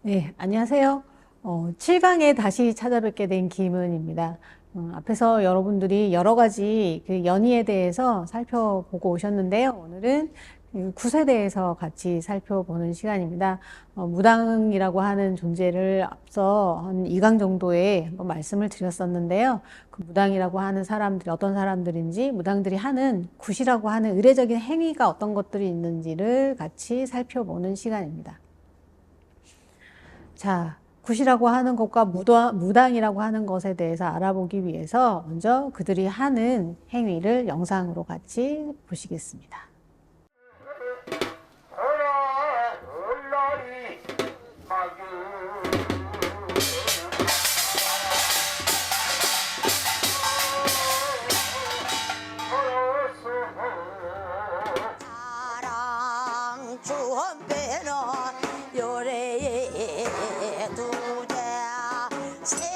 네, 안녕하세요. 7강에 다시 찾아뵙게 된 김은입니다. 앞에서 여러분들이 여러 가지 그 연희에 대해서 살펴보고 오셨는데요. 오늘은 그 굿에 대해서 같이 살펴보는 시간입니다. 무당이라고 하는 존재를 앞서 한 2강 정도에 한번 말씀을 드렸었는데요. 그 무당이라고 하는 사람들이 어떤 사람들인지, 무당들이 하는 굿이라고 하는 의례적인 행위가 어떤 것들이 있는지를 같이 살펴보는 시간입니다. 자, 굿이라고 하는 것과 무당이라고 하는 것에 대해서 알아보기 위해서 먼저 그들이 하는 행위를 영상으로 같이 보시겠습니다. 사랑 주헌배는 요래에 두대 세조야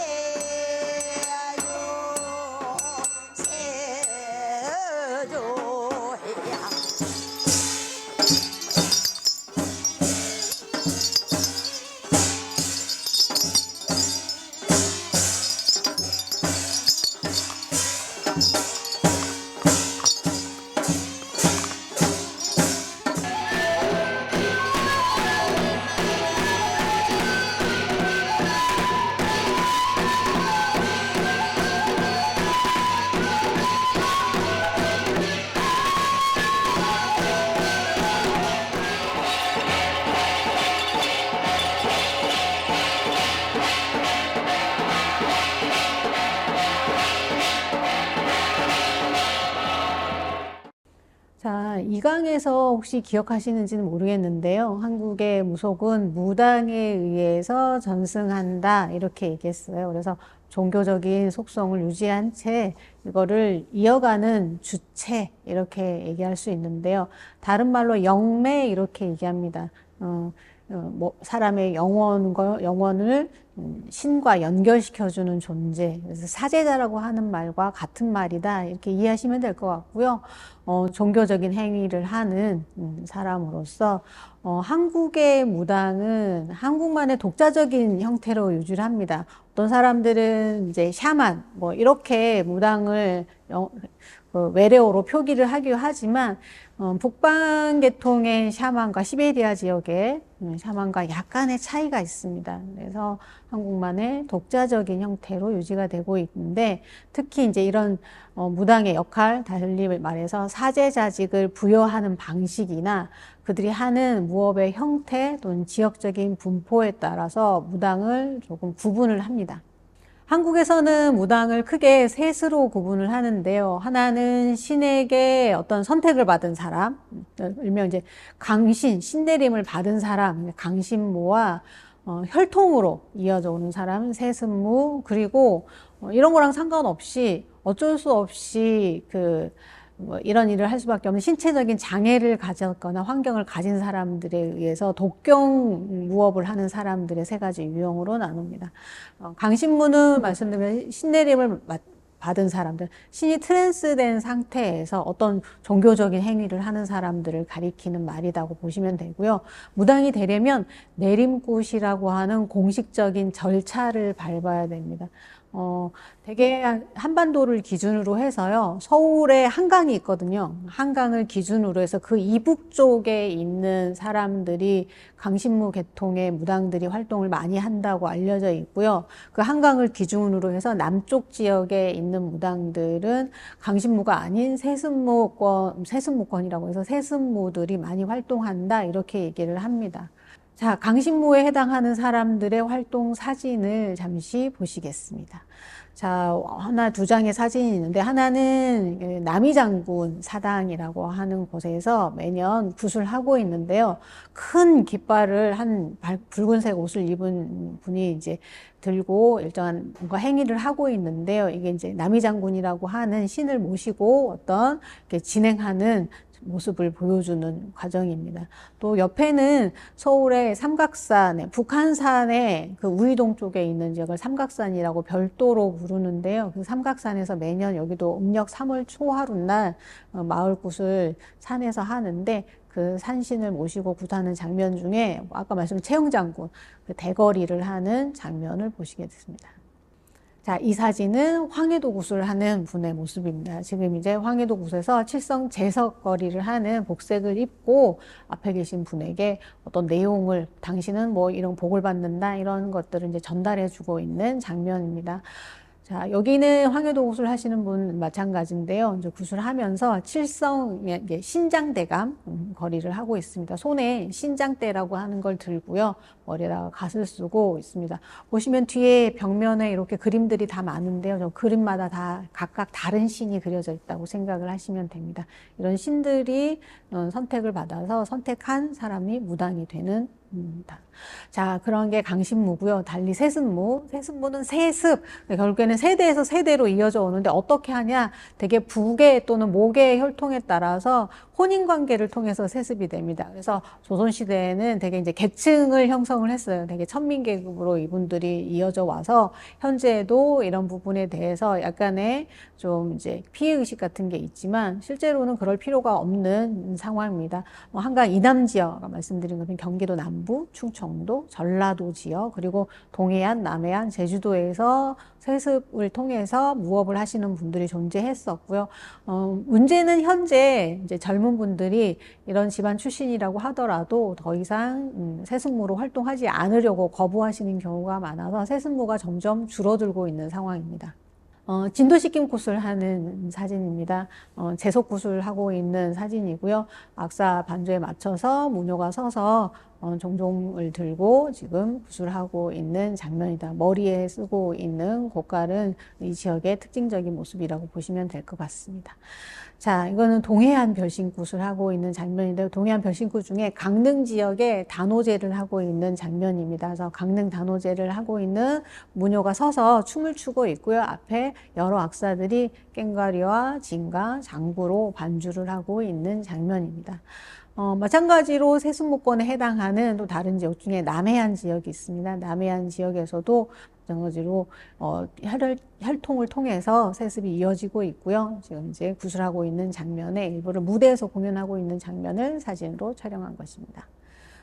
자, 2강에서 혹시 기억하시는지는 모르겠는데요. 한국의 무속은 무당에 의해서 전승한다 이렇게 얘기했어요. 그래서 종교적인 속성을 유지한 채 이거를 이어가는 주체 이렇게 얘기할 수 있는데요. 다른 말로 영매 이렇게 얘기합니다. 뭐 사람의 영혼을 신과 연결시켜주는 존재. 그래서 사제자라고 하는 말과 같은 말이다. 이렇게 이해하시면 될 것 같고요. 종교적인 행위를 하는 사람으로서 한국의 무당은 한국만의 독자적인 형태로 유지를 합니다. 어떤 사람들은 이제 샤만 뭐 이렇게 무당을 외래어로 표기를 하기도 하지만 북방 계통의 샤만과 시베리아 지역의 샤만과 약간의 차이가 있습니다. 그래서 한국만의 독자적인 형태로 유지가 되고 있는데 특히 이제 이런 무당의 역할, 달리 말해서 사제자직을 부여하는 방식이나 그들이 하는 무업의 형태 또는 지역적인 분포에 따라서 무당을 조금 구분을 합니다. 한국에서는 무당을 크게 셋으로 구분을 하는데요. 하나는 신에게 어떤 선택을 받은 사람, 일명 이제 강신, 신내림을 받은 사람, 강신모와 혈통으로 이어져 오는 사람은 세습무, 그리고 이런 거랑 상관없이 어쩔 수 없이 뭐 이런 일을 할 수밖에 없는 신체적인 장애를 가졌거나 환경을 가진 사람들에 의해서 독경 무업을 하는 사람들의 세 가지 유형으로 나눕니다. 강신무는 말씀드린 신내림을 받은 사람들, 신이 트랜스된 상태에서 어떤 종교적인 행위를 하는 사람들을 가리키는 말이라고 보시면 되고요. 무당이 되려면 내림굿이라고 하는 공식적인 절차를 밟아야 됩니다. 되게 한반도를 기준으로 해서요. 서울에 한강이 있거든요. 한강을 기준으로 해서 그 이북 쪽에 있는 사람들이 강신무 계통의 무당들이 활동을 많이 한다고 알려져 있고요. 그 한강을 기준으로 해서 남쪽 지역에 있는 무당들은 강신무가 아닌 세습무권이라고 해서 세습무들이 많이 활동한다 이렇게 얘기를 합니다. 자, 강신무에 해당하는 사람들의 활동 사진을 잠시 보시겠습니다. 자, 하나, 두 장의 사진이 있는데, 하나는 남이장군 사당이라고 하는 곳에서 매년 굿을 하고 있는데요. 큰 깃발을 붉은색 옷을 입은 분이 이제 들고 일정한 뭔가 행위를 하고 있는데요. 이게 이제 남이장군이라고 하는 신을 모시고 어떤 진행하는 모습을 보여주는 과정입니다. 또 옆에는 서울의 삼각산에 북한산의 그 우이동 쪽에 있는 지역을 삼각산이라고 별도로 부르는데요. 그 삼각산에서 매년 여기도 음력 3월 초하룻날 마을굿을 산에서 하는데 그 산신을 모시고 굿하는 장면 중에 아까 말씀드린 채영장군 그 대거리를 하는 장면을 보시게 됐습니다. 자, 이 사진은 황해도 굿을 하는 분의 모습입니다. 지금 이제 황해도 굿에서 칠성 제석거리를 하는 복색을 입고 앞에 계신 분에게 어떤 내용을 당신은 뭐 이런 복을 받는다 이런 것들을 이제 전달해 주고 있는 장면입니다. 자, 여기는 황해도 굿을 하시는 분 마찬가지인데요. 이제 굿을 하면서 칠성 신장대감 거리를 하고 있습니다. 손에 신장대라고 하는 걸 들고요. 머리에다가 갓을 쓰고 있습니다. 보시면 뒤에 벽면에 이렇게 그림들이 다 많은데요. 저 그림마다 다 각각 다른 신이 그려져 있다고 생각을 하시면 됩니다. 이런 신들이 선택을 받아서 선택한 사람이 무당이 되는 자, 그런 게 강신무고요. 달리 세습무. 세습무는 세습. 결국에는 세대에서 세대로 이어져 오는데 어떻게 하냐? 되게 부계 또는 목의 혈통에 따라서 혼인관계를 통해서 세습이 됩니다. 그래서 조선시대에는 되게 이제 계층을 형성을 했어요. 되게 천민계급으로 이분들이 이어져 와서 현재도 이런 부분에 대해서 약간의 좀 이제 피해의식 같은 게 있지만 실제로는 그럴 필요가 없는 상황입니다. 한강 이남 지역, 말씀드린 것은 경기도 남부, 충청도, 전라도 지역, 그리고 동해안, 남해안, 제주도에서 세습을 통해서 무업을 하시는 분들이 존재했었고요. 문제는 현재 이제 젊은 분들이 이런 집안 출신이라고 하더라도 더 이상 세습무로 활동하지 않으려고 거부하시는 경우가 많아서 세습무가 점점 줄어들고 있는 상황입니다. 진도식김 굿을 하는 사진입니다. 제속 굿을 하고 있는 사진이고요. 악사 반주에 맞춰서 무녀가 서서 종종을 들고 지금 굿을 하고 있는 장면이다. 머리에 쓰고 있는 고깔은 이 지역의 특징적인 모습이라고 보시면 될 것 같습니다. 자, 이거는 동해안 별신굿을 하고 있는 장면인데요. 동해안 별신굿 중에 강릉 지역에 단오제를 하고 있는 장면입니다. 그래서 강릉 단오제를 하고 있는 무녀가 서서 춤을 추고 있고요. 앞에 여러 악사들이 꽹과리와 진가, 장구로 반주를 하고 있는 장면입니다. 마찬가지로 세습무권에 해당하는 또 다른 지역 중에 남해안 지역이 있습니다. 남해안 지역에서도 마찬가지로 혈통을 통해서 세습이 이어지고 있고요. 지금 이제 구슬하고 있는 장면의 일부를 무대에서 공연하고 있는 장면을 사진으로 촬영한 것입니다.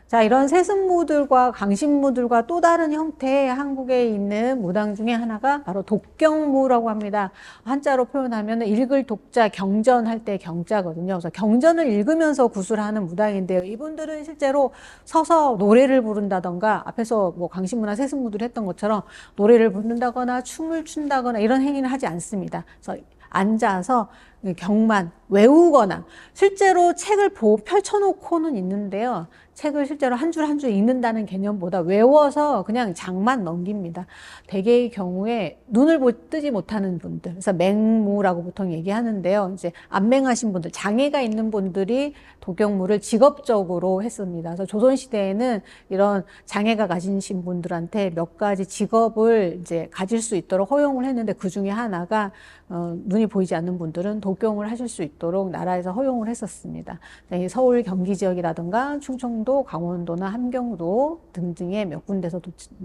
자, 이런 세습무들과 강신무들과 또 다른 형태의 한국에 있는 무당 중에 하나가 바로 독경무라고 합니다. 한자로 표현하면 읽을 독자, 경전할 때 경자거든요. 그래서 경전을 읽으면서 구슬하는 무당인데요. 이분들은 실제로 서서 노래를 부른다던가 앞에서 뭐 강신무나 세습무들 했던 것처럼 노래를 부른다거나 춤을 춘다거나 이런 행위는 하지 않습니다. 그래서 앉아서 경만 외우거나 실제로 책을 펼쳐놓고는 있는데요. 책을 실제로 한 줄 한 줄 읽는다는 개념보다 외워서 그냥 장만 넘깁니다. 대개의 경우에 눈을 뜨지 못하는 분들, 그래서 맹무라고 보통 얘기하는데요. 이제 안맹하신 분들, 장애가 있는 분들이 독경무를 직업적으로 했습니다. 그래서 조선시대에는 이런 장애가 가지신 분들한테 몇 가지 직업을 이제 가질 수 있도록 허용을 했는데 그 중에 하나가 눈이 보이지 않는 분들은 독경을 하실 수 있도록 나라에서 허용을 했었습니다. 서울 경기 지역이라든가 충청도, 강원도나 함경도 등등의 몇 군데서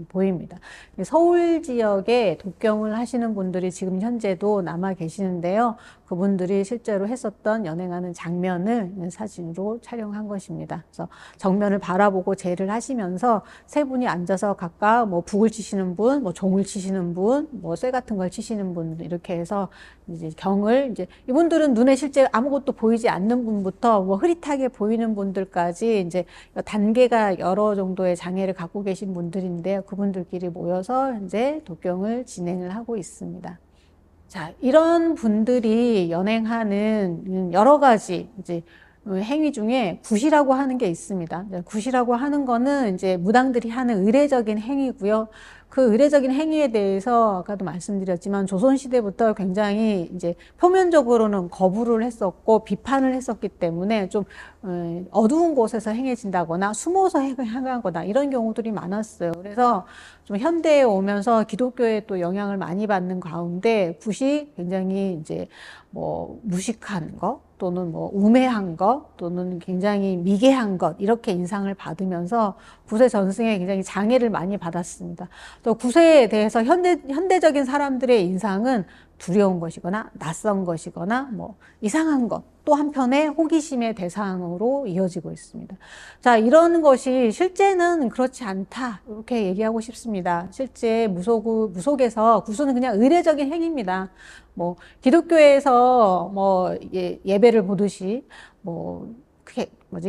보입니다. 서울 지역에 독경을 하시는 분들이 지금 현재도 남아 계시는데요. 그분들이 실제로 했었던 연행하는 장면을 사진으로 촬영한 것입니다. 그래서 정면을 바라보고 제를 하시면서 세 분이 앉아서 각각 뭐 북을 치시는 분, 뭐 종을 치시는 분, 뭐 쇠 같은 걸 치시는 분 이렇게 해서 이제 경을 이제 이분들은 눈에 실제 아무것도 보이지 않는 분부터 뭐 흐릿하게 보이는 분들까지 이제 단계가 여러 정도의 장애를 갖고 계신 분들인데요. 그분들끼리 모여서 이제 독경을 진행을 하고 있습니다. 자, 이런 분들이 연행하는 여러 가지 이제 행위 중에 굿이라고 하는 게 있습니다. 굿이라고 하는 거는 이제 무당들이 하는 의례적인 행위고요. 그 의례적인 행위에 대해서 아까도 말씀드렸지만 조선시대부터 굉장히 이제 표면적으로는 거부를 했었고 비판을 했었기 때문에 좀 어두운 곳에서 행해진다거나 숨어서 행하거나 이런 경우들이 많았어요. 그래서 좀 현대에 오면서 기독교에 또 영향을 많이 받는 가운데 굿이 굉장히 이제 뭐 무식한 것 또는 뭐 우매한 것 또는 굉장히 미개한 것 이렇게 인상을 받으면서 굿의 전승에 굉장히 장애를 많이 받았습니다. 또 굿에 대해서 현대적인 사람들의 인상은 두려운 것이거나 낯선 것이거나 뭐 이상한 것, 또 한편에 호기심의 대상으로 이어지고 있습니다. 자, 이런 것이 실제는 그렇지 않다, 이렇게 얘기하고 싶습니다. 실제 무속에서 구수는 그냥 의례적인 행위입니다. 뭐 기독교에서 뭐 예배를 보듯이, 뭐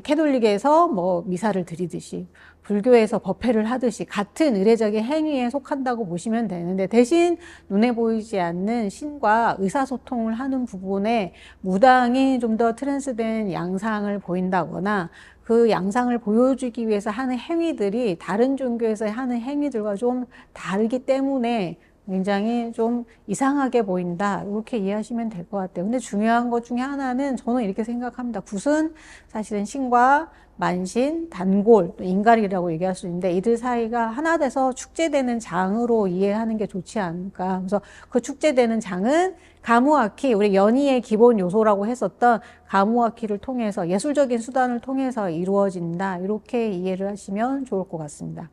캐톨릭에서 뭐 미사를 드리듯이, 불교에서 법회를 하듯이 같은 의례적인 행위에 속한다고 보시면 되는데, 대신 눈에 보이지 않는 신과 의사소통을 하는 부분에 무당이 좀 더 트랜스된 양상을 보인다거나, 그 양상을 보여주기 위해서 하는 행위들이 다른 종교에서 하는 행위들과 좀 다르기 때문에 굉장히 좀 이상하게 보인다, 이렇게 이해하시면 될 것 같아요. 근데 중요한 것 중에 하나는 저는 이렇게 생각합니다. 굿은 사실은 신과 만신, 단골, 또 인갈이라고 얘기할 수 있는데, 이들 사이가 하나 돼서 축제되는 장으로 이해하는 게 좋지 않을까. 그래서 그 축제되는 장은 가무아키, 우리 연희의 기본 요소라고 했었던 가무아키를 통해서, 예술적인 수단을 통해서 이루어진다, 이렇게 이해를 하시면 좋을 것 같습니다.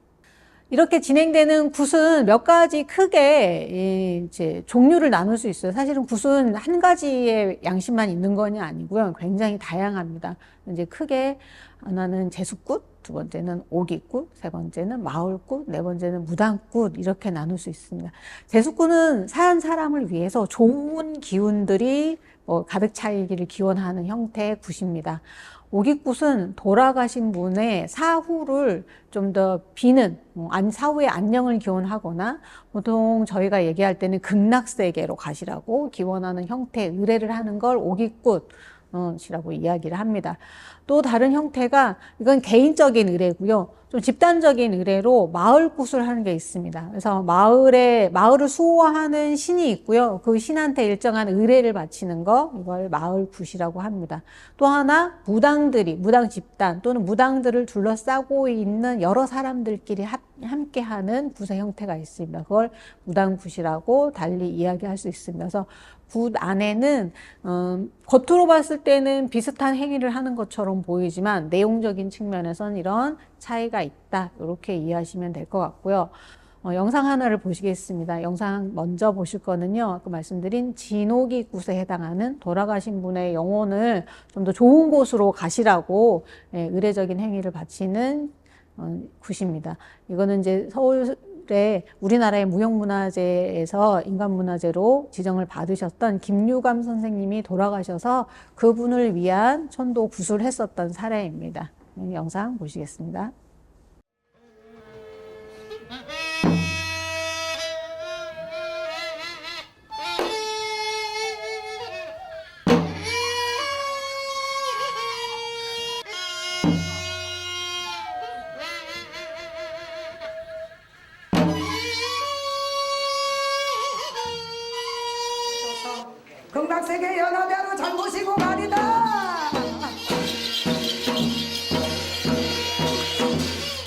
이렇게 진행되는 굿은 몇 가지 크게 이제 종류를 나눌 수 있어요. 사실은 굿은 한 가지의 양식만 있는 건 아니고요. 굉장히 다양합니다. 이제 크게 하나는 제숫굿, 두 번째는 오기굿, 세 번째는 마을굿, 네 번째는 무당굿, 이렇게 나눌 수 있습니다. 제숫굿은 산 사람을 위해서 좋은 기운들이 가득 차이기를 기원하는 형태의 굿입니다. 오기굿은 돌아가신 분의 사후를 좀 더 비는, 사후의 안녕을 기원하거나, 보통 저희가 얘기할 때는 극락세계로 가시라고 기원하는 형태의 의례를 하는 걸 오기굿이라고 이야기를 합니다. 또 다른 형태가, 이건 개인적인 의례고요. 좀 집단적인 의례로 마을굿을 하는 게 있습니다. 그래서 마을을 수호하는 신이 있고요. 그 신한테 일정한 의례를 바치는 거, 이걸 마을굿이라고 합니다. 또 하나, 무당 집단 또는 무당들을 둘러싸고 있는 여러 사람들끼리 함께하는 굿의 형태가 있습니다. 그걸 무당굿이라고 달리 이야기할 수 있습니다. 그래서 굿 안에는 겉으로 봤을 때는 비슷한 행위를 하는 것처럼 보이지만 내용적인 측면에서는 이런 차이가 있다, 이렇게 이해하시면 될 것 같고요. 영상 하나를 보시겠습니다. 영상 먼저 보실 거는요, 아까 말씀드린 진오기 굿에 해당하는 돌아가신 분의 영혼을 좀 더 좋은 곳으로 가시라고 의례적인 행위를 바치는 굿입니다. 이거는 이제 서울에 우리나라의 무형문화재에서 인간문화재로 지정을 받으셨던 김유감 선생님이 돌아가셔서 그분을 위한 천도 굿을 했었던 사례입니다. 영상 보시겠습니다. 극락세계 연합회로 잘 모시고 가리다.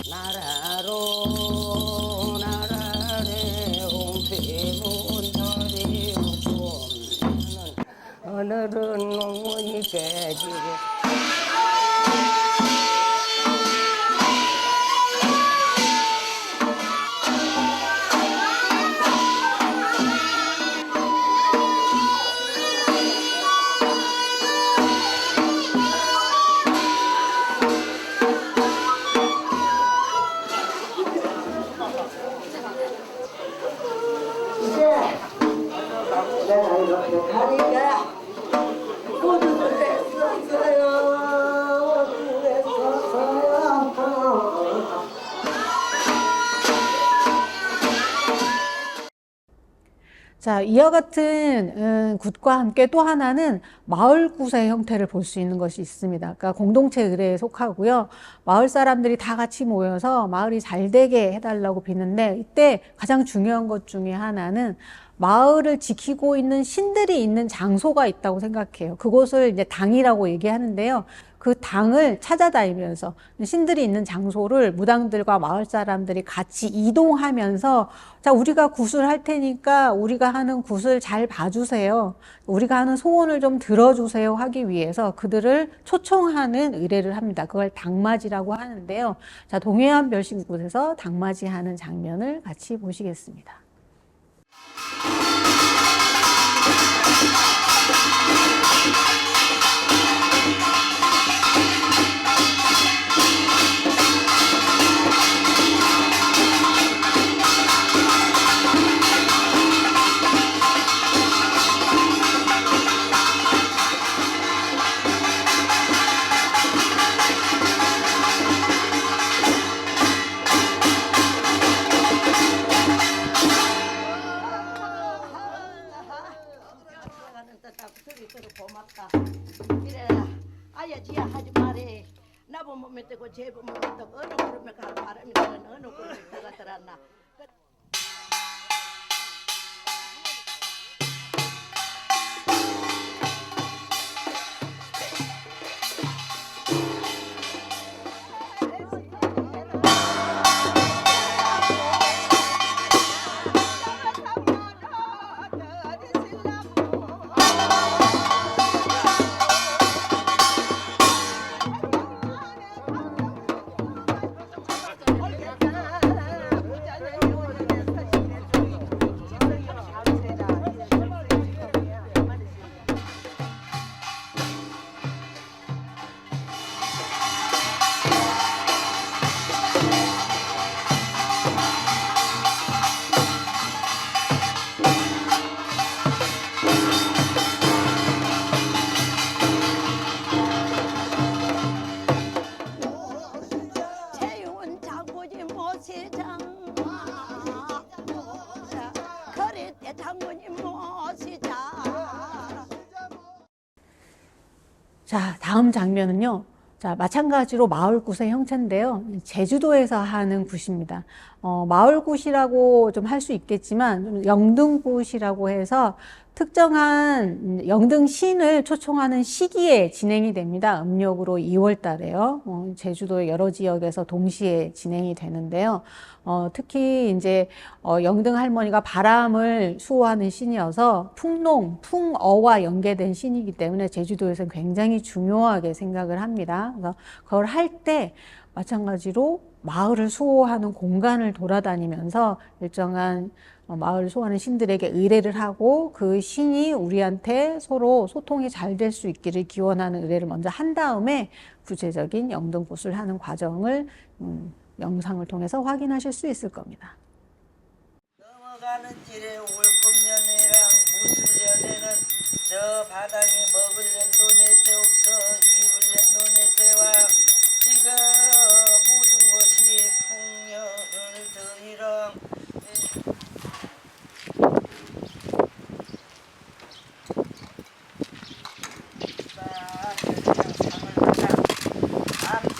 나라로 나라래 옹태문터리 옥수는 오늘은 농문이 깨지고 내가 이렇게 가니까 모두들 했었어요. 했었어요. 자, 이와 같은 굿과 함께 또 하나는 마을굿의 형태를 볼 수 있는 것이 있습니다. 그러니까 공동체 의례에 속하고요. 마을 사람들이 다 같이 모여서 마을이 잘 되게 해달라고 비는데, 이때 가장 중요한 것 중에 하나는 마을을 지키고 있는 신들이 있는 장소가 있다고 생각해요. 그곳을 이제 당이라고 얘기하는데요. 그 당을 찾아다니면서 신들이 있는 장소를 무당들과 마을 사람들이 같이 이동하면서, 자, 우리가 굿을 할 테니까 우리가 하는 굿을 잘 봐주세요, 우리가 하는 소원을 좀 들어주세요 하기 위해서 그들을 초청하는 의례를 합니다. 그걸 당맞이라고 하는데요. 자, 동해안 별신굿에서 당맞이 하는 장면을 같이 보시겠습니다. 지야 하지 말해. 나보 몸에 뜨고 제보 몸에 뜨고 어느 구름에 갈 바람이 나는 어느 구름에 들어갔더라나. 채윤 장군님 모시장 거리 때 장군님 모시장. 자, 다음 장면은요. 자, 마찬가지로 마을굿의 형태인데요. 제주도에서 하는 굿입니다. 마을굿이라고 좀 할 수 있겠지만, 좀 영등굿이라고 해서 특정한 영등 시인을 초청하는 시기에 진행이 됩니다. 음력으로 2월 달에요. 제주도의 여러 지역에서 동시에 진행이 되는데요. 특히 이제 영등 할머니가 바람을 수호하는 신이어서 풍농, 풍어와 연계된 신이기 때문에 제주도에서는 굉장히 중요하게 생각을 합니다. 그래서 그걸 할 때 마찬가지로 마을을 수호하는 공간을 돌아다니면서 일정한 마을을 수호하는 신들에게 의뢰를 하고 그 신이 우리한테 서로 소통이 잘 될 수 있기를 기원하는 의뢰를 먼저 한 다음에 구체적인 영등굿을 하는 과정을 영상을 통해서 확인하실 수 있을 겁니다. 넘어가는 길에 올봄연애랑 무술연애는 저 바닥에 먹을 년도 내세 없어 입을 년도 내세와 이거 모든 것이 풍년을 들이렁.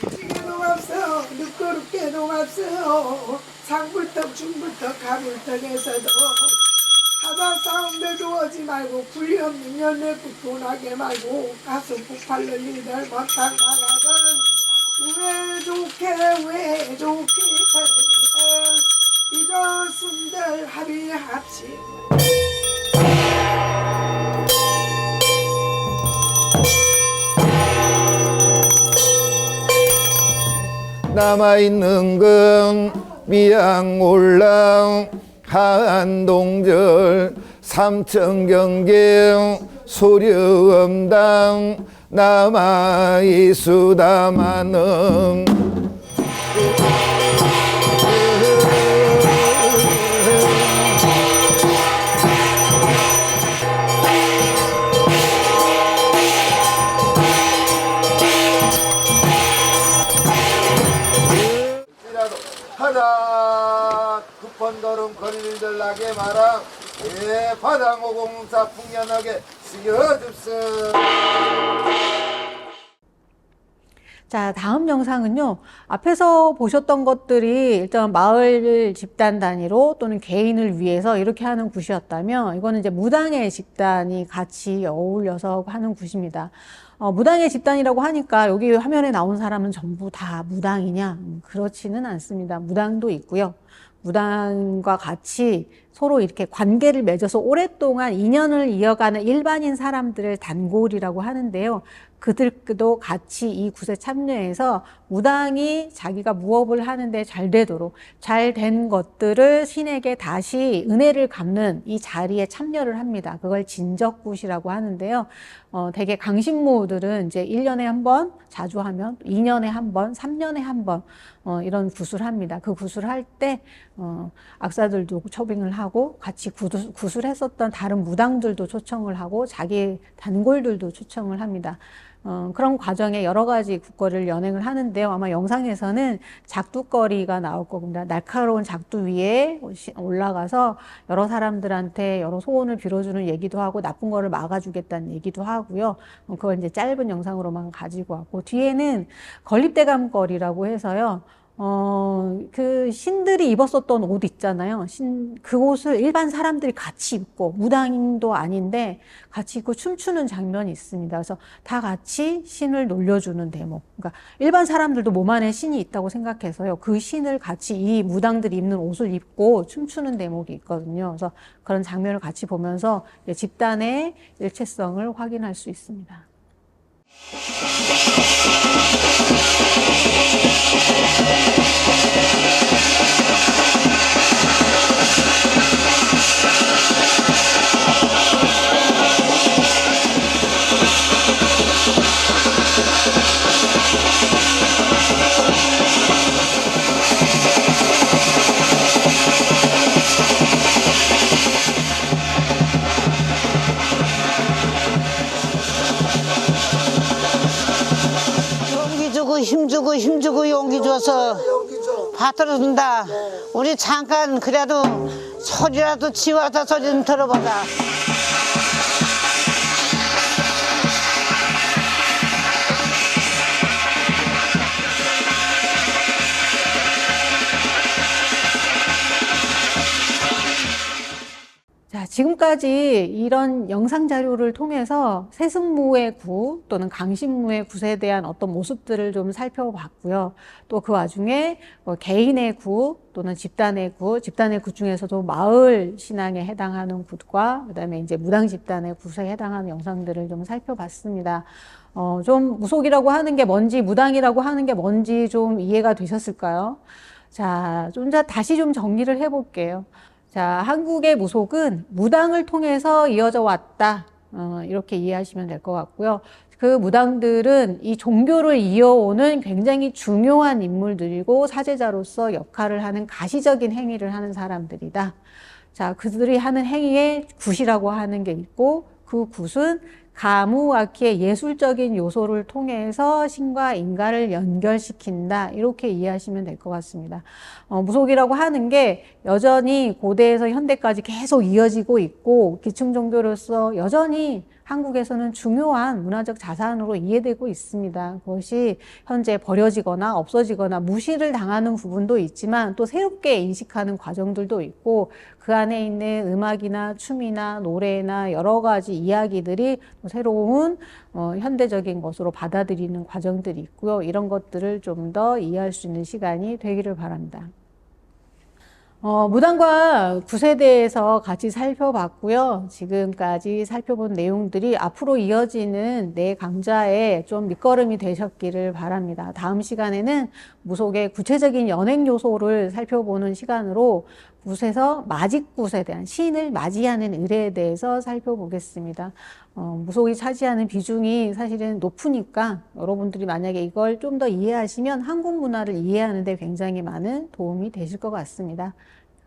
찌개도 없어 누끄럽게도 없어 상불떡 중불떡 가불떡에서도 하다 싸움대도 오지 말고 불리 없는 연애부터 나게 말고 가슴 폭발 늘리들 못한 나가건 왜 좋게 잊었음들 합의합시 남아있는 건 미양올랑 한동절 삼천경경 소려엄당 남아있수다마는 하다 급한 걸음 거리를 들나게 마라 예 바다모공사 풍년하게 쓰여줍소. 자, 다음 영상은요. 앞에서 보셨던 것들이 일단 마을 집단 단위로 또는 개인을 위해서 이렇게 하는 굿이었다면 이거는 이제 무당의 집단이 같이 어울려서 하는 굿입니다. 무당의 집단이라고 하니까 여기 화면에 나온 사람은 전부 다 무당이냐? 그렇지는 않습니다. 무당도 있고요. 무당과 같이 서로 이렇게 관계를 맺어서 오랫동안 인연을 이어가는 일반인 사람들을 단골이라고 하는데요. 그들도 같이 이 굿에 참여해서 무당이 자기가 무업을 하는데 잘 되도록 잘 된 것들을 신에게 다시 은혜를 갚는 이 자리에 참여를 합니다. 그걸 진적굿이라고 하는데요. 대개 강신모들은 이제 1년에 한 번, 자주 하면 2년에 한 번, 3년에 한 번 이런 굿을 합니다. 그 굿을 할 때 악사들도 초빙을 하고 같이 굿을 했었던 다른 무당들도 초청을 하고 자기 단골들도 초청을 합니다. 그런 과정에 여러 가지 국거리를 연행을 하는데요. 아마 영상에서는 작두거리가 나올 겁니다. 날카로운 작두 위에 올라가서 여러 사람들한테 여러 소원을 빌어주는 얘기도 하고 나쁜 거를 막아주겠다는 얘기도 하고요. 그걸 이제 짧은 영상으로만 가지고 왔고, 뒤에는 건립대감거리라고 해서요. 그 신들이 입었었던 옷 있잖아요. 그 옷을 일반 사람들이 같이 입고, 무당도 아닌데 같이 입고 춤추는 장면이 있습니다. 그래서 다 같이 신을 놀려주는 대목. 그러니까 일반 사람들도 몸 안에 신이 있다고 생각해서요. 그 신을 같이 이 무당들이 입는 옷을 입고 춤추는 대목이 있거든요. 그래서 그런 장면을 같이 보면서 집단의 일체성을 확인할 수 있습니다. 용기 주고 힘 주고 용기 줘서 받들어준다. 우리 잠깐 그래도 소리라도 지워서 소리 좀 들어보자. 자, 지금까지 이런 영상 자료를 통해서 세승무의 구 또는 강신무의 굿에 대한 어떤 모습들을 좀 살펴봤고요. 또 그 와중에 개인의 구 또는 집단의 굿 중에서도 마을 신앙에 해당하는 굿과 그다음에 이제 무당 집단의 굿에 해당하는 영상들을 좀 살펴봤습니다. 좀 무속이라고 하는 게 뭔지, 무당이라고 하는 게 뭔지 좀 이해가 되셨을까요? 자, 좀 다시 좀 정리를 해볼게요. 자, 한국의 무속은 무당을 통해서 이어져 왔다. 이렇게 이해하시면 될 것 같고요. 그 무당들은 이 종교를 이어오는 굉장히 중요한 인물들이고 사제자로서 역할을 하는 가시적인 행위를 하는 사람들이다. 자, 그들이 하는 행위에 굿이라고 하는 게 있고, 그 굿은 가무악기의 예술적인 요소를 통해서 신과 인간을 연결시킨다. 이렇게 이해하시면 될 것 같습니다. 무속이라고 하는 게 여전히 고대에서 현대까지 계속 이어지고 있고, 기층 종교로서 여전히 한국에서는 중요한 문화적 자산으로 이해되고 있습니다. 그것이 현재 버려지거나 없어지거나 무시를 당하는 부분도 있지만 또 새롭게 인식하는 과정들도 있고, 그 안에 있는 음악이나 춤이나 노래나 여러 가지 이야기들이 새로운 현대적인 것으로 받아들이는 과정들이 있고요. 이런 것들을 좀 더 이해할 수 있는 시간이 되기를 바랍니다. 무당과 굿에 대해서 같이 살펴봤고요. 지금까지 살펴본 내용들이 앞으로 이어지는 내 강좌에 좀 밑거름이 되셨기를 바랍니다. 다음 시간에는 무속의 구체적인 연행 요소를 살펴보는 시간으로 굿에서 마직굿에 대한 신을 맞이하는 의례에 대해서 살펴보겠습니다. 무속이 차지하는 비중이 사실은 높으니까 여러분들이 만약에 이걸 좀 더 이해하시면 한국 문화를 이해하는 데 굉장히 많은 도움이 되실 것 같습니다.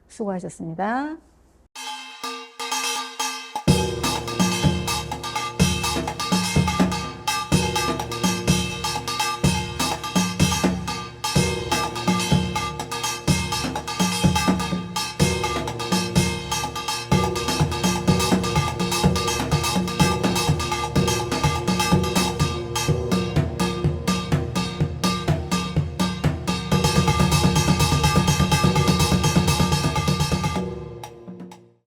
수고하셨습니다.